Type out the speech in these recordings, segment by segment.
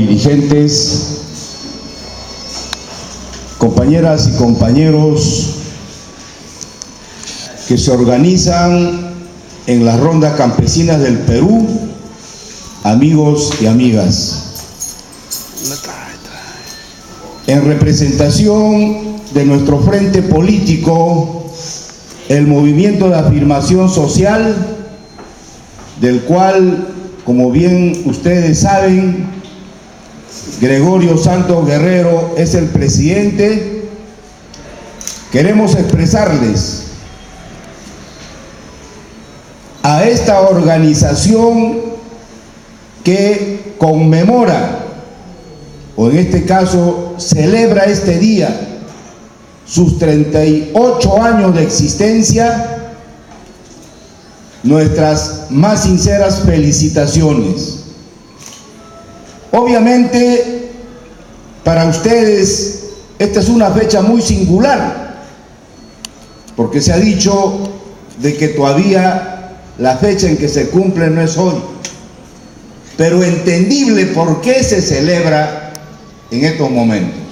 dirigentes, compañeras y compañeros que se organizan en las rondas campesinas del Perú, amigos y amigas. En representación de nuestro frente político, el Movimiento de Afirmación Social, del cual, como bien ustedes saben, Gregorio Santos Guerrero es el presidente, queremos expresarles a esta organización que conmemora, o en este caso celebra este día, sus 38 años de existencia, nuestras más sinceras felicitaciones. Obviamente, para ustedes, esta es una fecha muy singular, porque se ha dicho de que todavía la fecha en que se cumple no es hoy, pero entendible por qué se celebra en estos momentos,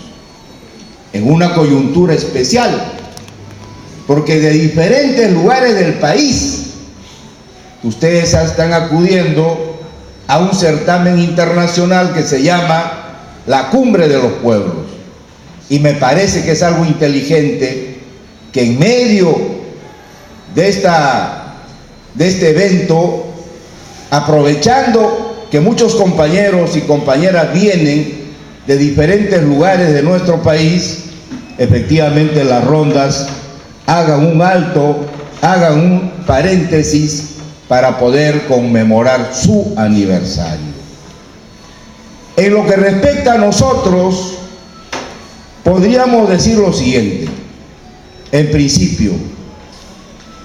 en una coyuntura especial, porque de diferentes lugares del país ustedes están acudiendo a un certamen internacional que se llama la Cumbre de los Pueblos, y me parece que es algo inteligente que en medio de este evento, aprovechando que muchos compañeros y compañeras vienen de diferentes lugares de nuestro país, efectivamente las rondas hagan un alto, hagan un paréntesis para poder conmemorar su aniversario. En lo que respecta a nosotros, podríamos decir lo siguiente. En principio,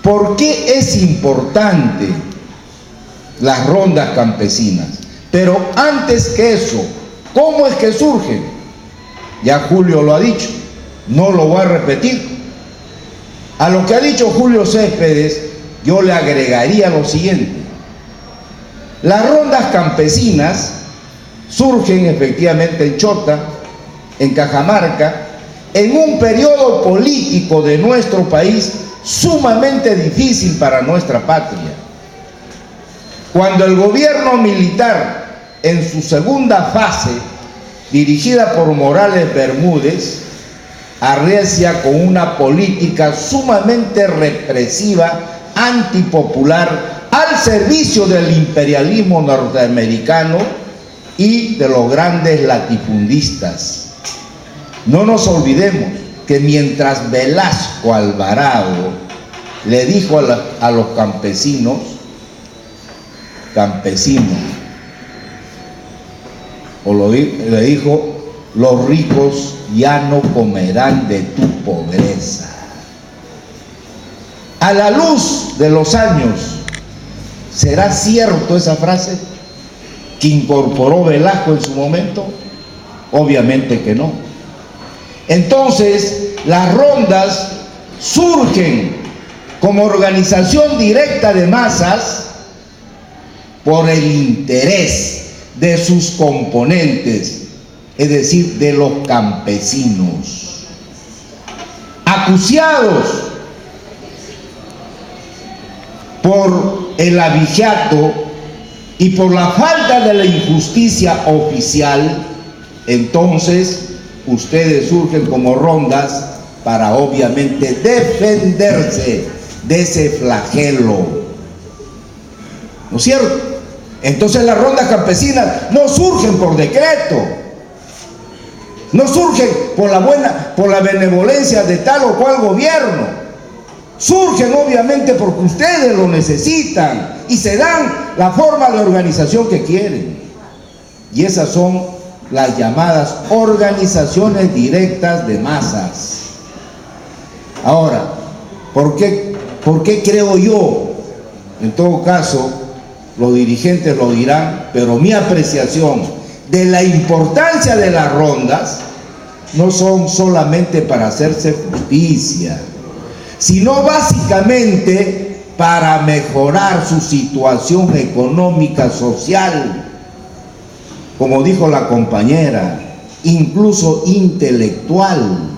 ¿por qué es importante las rondas campesinas? Pero antes que eso, ¿cómo es que surgen? Ya Julio lo ha dicho, no lo voy a repetir. A lo que ha dicho Julio Céspedes, yo le agregaría lo siguiente. Las rondas campesinas surgen efectivamente en Chota, en Cajamarca, en un periodo político de nuestro país sumamente difícil para nuestra patria. Cuando el gobierno militar, en su segunda fase, dirigida por Morales Bermúdez, arrecia con una política sumamente represiva, antipopular, al servicio del imperialismo norteamericano y de los grandes latifundistas. No nos olvidemos que mientras Velasco Alvarado le dijo a los campesinos, le dijo, los ricos ya no comerán de tu pobreza. A la luz de los años, ¿será cierto esa frase que incorporó Velasco en su momento? Obviamente que no. Entonces, las rondas surgen como organización directa de masas por el interés de sus componentes, es decir, de los campesinos, acuciados por el abigeato y por la falta de la injusticia oficial. Entonces ustedes surgen como rondas para obviamente defenderse de ese flagelo, ¿no es cierto? Entonces las rondas campesinas no surgen por decreto, no surgen por la benevolencia de tal o cual gobierno. Surgen obviamente porque ustedes lo necesitan y se dan la forma de organización que quieren. Y esas son las llamadas organizaciones directas de masas. Ahora, ¿por qué creo yo? En todo caso, los dirigentes lo dirán, pero mi apreciación de la importancia de las rondas no son solamente para hacerse justicia, sino básicamente para mejorar su situación económica, social. como dijo la compañera, incluso intelectual,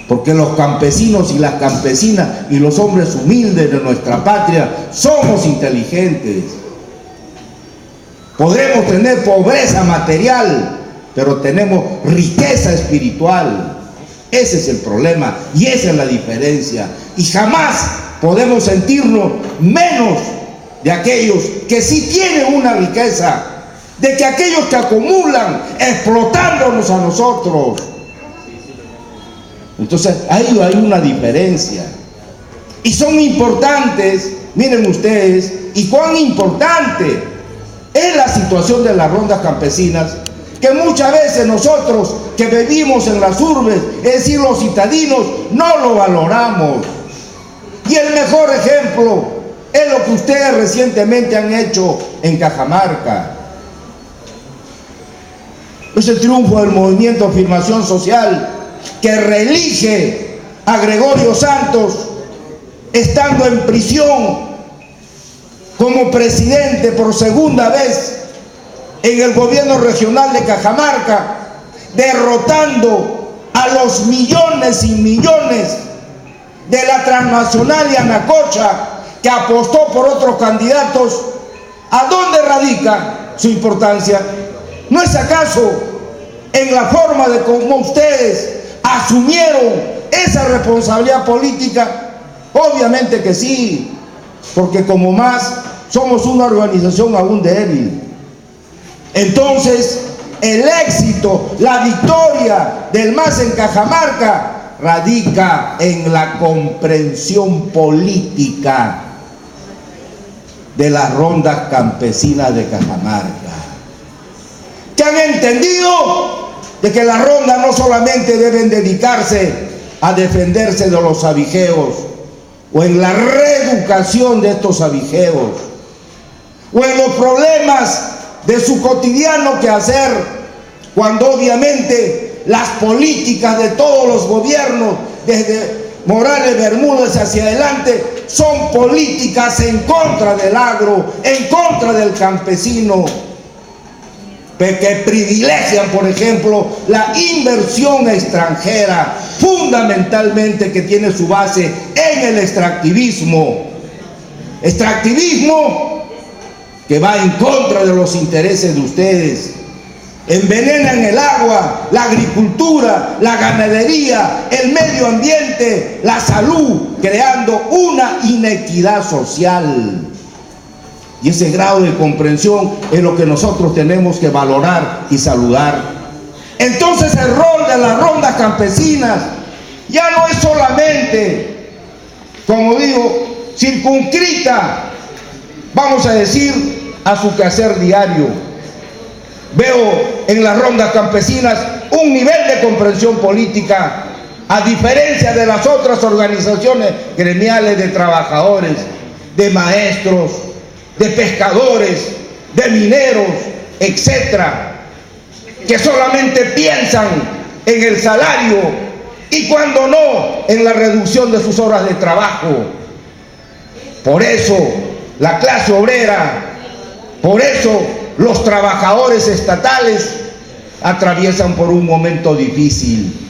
porque los campesinos y las campesinas y los hombres humildes de nuestra patria somos inteligentes. Podremos tener pobreza material, pero tenemos riqueza espiritual. Ese es el problema y esa es la diferencia. Y jamás podemos sentirnos menos de aquellos que sí tienen una riqueza, de que aquellos que acumulan explotándonos a nosotros. Entonces ahí hay una diferencia. Y son importantes, miren ustedes, y cuán importante es la situación de las rondas campesinas, que muchas veces nosotros que vivimos en las urbes, es decir, los citadinos, no lo valoramos. Y el mejor ejemplo es lo que ustedes recientemente han hecho en Cajamarca. Es el triunfo del movimiento Afirmación Social, que reelige a Gregorio Santos estando en prisión como presidente por segunda vez en el gobierno regional de Cajamarca, derrotando a los millones y millones de la transnacional y Anacocha, que apostó por otros candidatos. ¿A dónde radica su importancia? ¿No es acaso en la forma de cómo ustedes asumieron esa responsabilidad política? Obviamente que sí, porque como más somos una organización aún débil. Entonces, el éxito, la victoria del MAS en Cajamarca radica en la comprensión política de las rondas campesinas de Cajamarca, que han entendido de que las rondas no solamente deben dedicarse a defenderse de los abigeos, o en la reeducación de estos abigeos, o en los problemas de su cotidiano quehacer, cuando obviamente las políticas de todos los gobiernos, desde Morales Bermúdez hacia adelante, son políticas en contra del agro, en contra del campesino, que privilegian, por ejemplo, la inversión extranjera, fundamentalmente que tiene su base en el extractivismo que va en contra de los intereses de ustedes. Envenenan el agua, la agricultura, la ganadería, el medio ambiente, la salud, creando una inequidad social. Y ese grado de comprensión es lo que nosotros tenemos que valorar y saludar. Entonces el rol de las rondas campesinas ya no es solamente, como digo, circunscrita, vamos a decir, a su quehacer diario. Veo en las rondas campesinas un nivel de comprensión política, a diferencia de las otras organizaciones gremiales de trabajadores, de maestros, de pescadores, de mineros, etcétera, que solamente piensan en el salario y cuando no, en la reducción de sus horas de trabajo. Por eso la clase obrera, por eso los trabajadores estatales atraviesan por un momento difícil.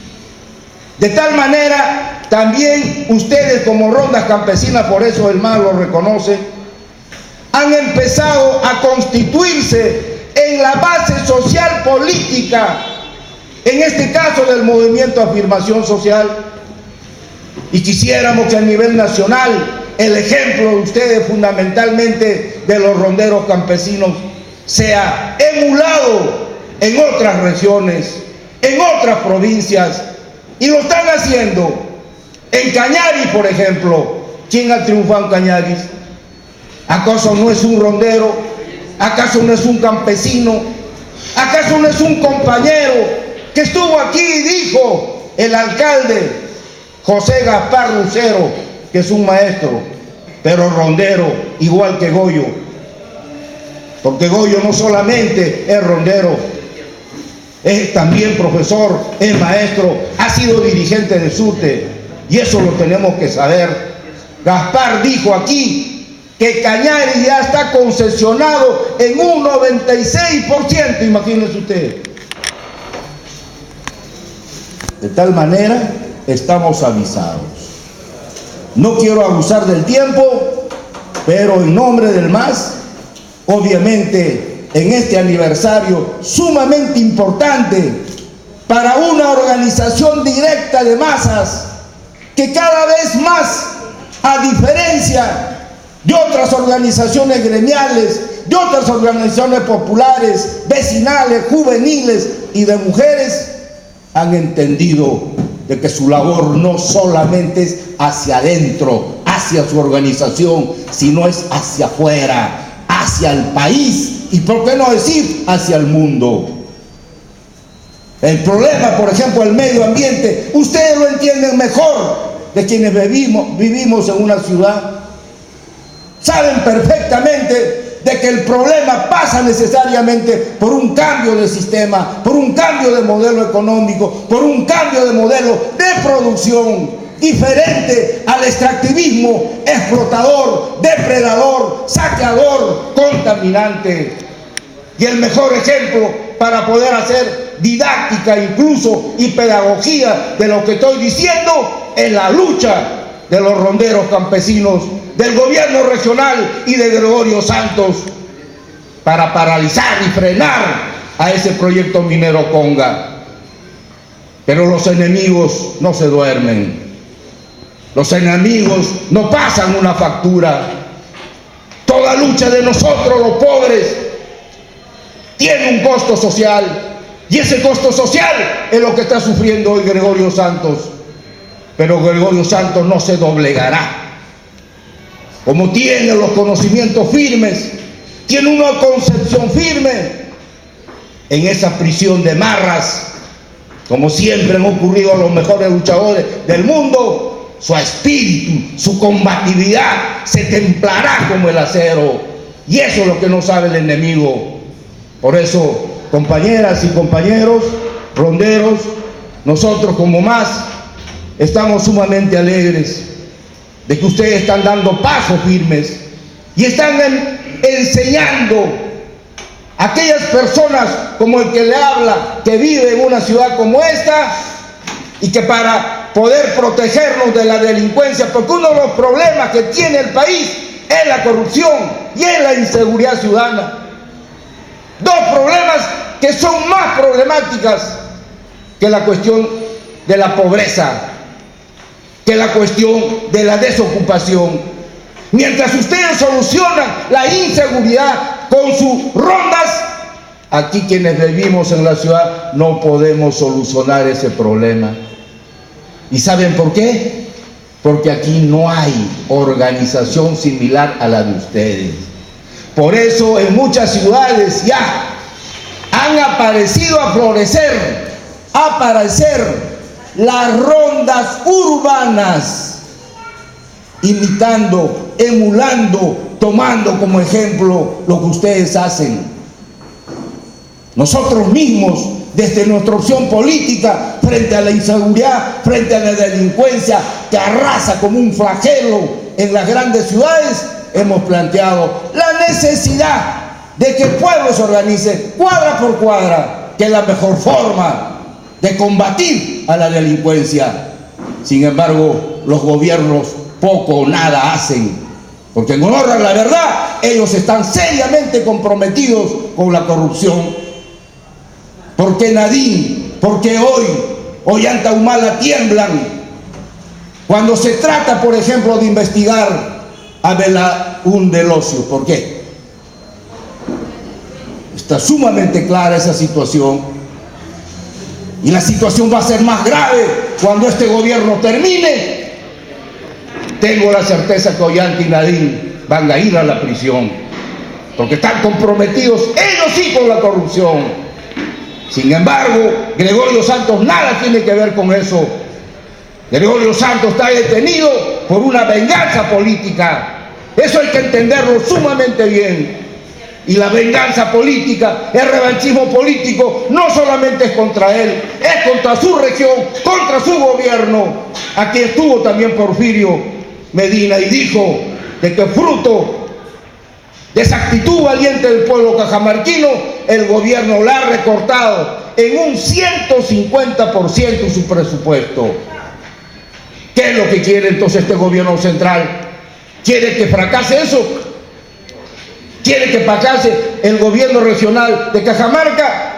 De tal manera, también ustedes como rondas campesinas, por eso el MAS lo reconoce, han empezado a constituirse en la base social política, en este caso del movimiento Afirmación Social, y quisiéramos que a nivel nacional el ejemplo de ustedes, fundamentalmente de los ronderos campesinos, sea emulado en otras regiones, en otras provincias, y lo están haciendo. En Cañaris, por ejemplo, ¿quién ha triunfado en Cañaris? ¿Acaso no es un rondero? ¿Acaso no es un campesino? ¿Acaso no es un compañero que estuvo aquí y dijo el alcalde José Gaspar Lucero, que es un maestro, pero rondero, igual que Goyo? Porque Goyo no solamente es rondero, es también profesor, es maestro, ha sido dirigente de SUTE, y eso lo tenemos que saber. Gaspar dijo aquí que Cañaris ya está concesionado en un 96%, imagínense ustedes. De tal manera, estamos avisados. No quiero abusar del tiempo, pero en nombre del MAS, obviamente, en este aniversario sumamente importante para una organización directa de masas que cada vez más, a diferencia de otras organizaciones gremiales, de otras organizaciones populares, vecinales, juveniles y de mujeres, han entendido de que su labor no solamente es hacia adentro, hacia su organización, sino es hacia afuera, hacia el país y, por qué no decir, hacia el mundo. El problema, por ejemplo, el medio ambiente, ustedes lo entienden mejor de quienes vivimos en una ciudad. Saben perfectamente de que el problema pasa necesariamente por un cambio de sistema, por un cambio de modelo económico, por un cambio de modelo de producción diferente al extractivismo explotador, depredador, saqueador, contaminante. Y el mejor ejemplo para poder hacer didáctica incluso y pedagogía de lo que estoy diciendo es la lucha de los ronderos campesinos, del gobierno regional y de Gregorio Santos para paralizar y frenar a ese proyecto minero Conga. Pero los enemigos no se duermen, los enemigos no pasan una factura. Toda lucha de nosotros los pobres tiene un costo social, y ese costo social es lo que está sufriendo hoy Gregorio Santos. Pero Gregorio Santos no se doblegará. Como tiene los conocimientos firmes, tiene una concepción firme, en esa prisión de marras, como siempre han ocurrido a los mejores luchadores del mundo, su espíritu, su combatividad se templará como el acero. Y eso es lo que no sabe el enemigo. Por eso, compañeras y compañeros ronderos, nosotros como MAS estamos sumamente alegres de que ustedes están dando pasos firmes y están enseñando a aquellas personas como el que le habla, que vive en una ciudad como esta, y que para poder protegernos de la delincuencia, porque uno de los problemas que tiene el país es la corrupción y es la inseguridad ciudadana. Dos problemas que son más problemáticas que la cuestión de la pobreza, que la cuestión de la desocupación. Mientras ustedes solucionan la inseguridad con sus rondas, aquí quienes vivimos en la ciudad no podemos solucionar ese problema. ¿Y saben por qué? Porque aquí no hay organización similar a la de ustedes. Por eso en muchas ciudades ya han aparecido a florecer, las rondas urbanas, imitando, emulando, tomando como ejemplo lo que ustedes hacen. Nosotros mismos, desde nuestra opción política, frente a la inseguridad, frente a la delincuencia que arrasa como un flagelo en las grandes ciudades, hemos planteado la necesidad de que el pueblo se organice cuadra por cuadra, que es la mejor forma de combatir a la delincuencia. Sin embargo, los gobiernos poco o nada hacen, porque en honor a la verdad, ellos están seriamente comprometidos con la corrupción. Porque Nadine, porque hoy Ollanta Humala tiemblan cuando se trata, por ejemplo, de investigar a Belaúnde del Ocio. ¿Por qué? Está sumamente clara esa situación, y la situación va a ser más grave cuando este gobierno termine. Tengo la certeza que Ollanta y Nadine van a ir a la prisión, porque están comprometidos ellos sí con la corrupción. Sin embargo, Gregorio Santos nada tiene que ver con eso. Gregorio Santos está detenido por una venganza política. Eso hay que entenderlo sumamente bien. Y la venganza política, el revanchismo político, no solamente es contra él, es contra su región, contra su gobierno. Aquí estuvo también Porfirio Medina y dijo de que fruto de esa actitud valiente del pueblo cajamarquino, el gobierno la ha recortado en un 150% su presupuesto. ¿Qué es lo que quiere entonces este gobierno central? ¿Quiere que fracase eso? ¿Quiere que fracase el gobierno regional de Cajamarca?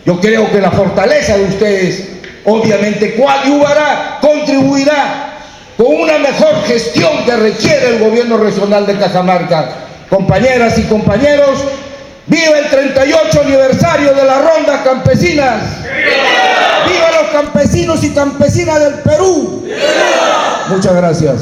Yo creo que la fortaleza de ustedes obviamente coadyuvará, contribuirá con una mejor gestión que requiere el gobierno regional de Cajamarca. Compañeras y compañeros, ¡viva el 38 aniversario de las rondas campesinas! ¡Viva los campesinos y campesinas del Perú! Muchas gracias.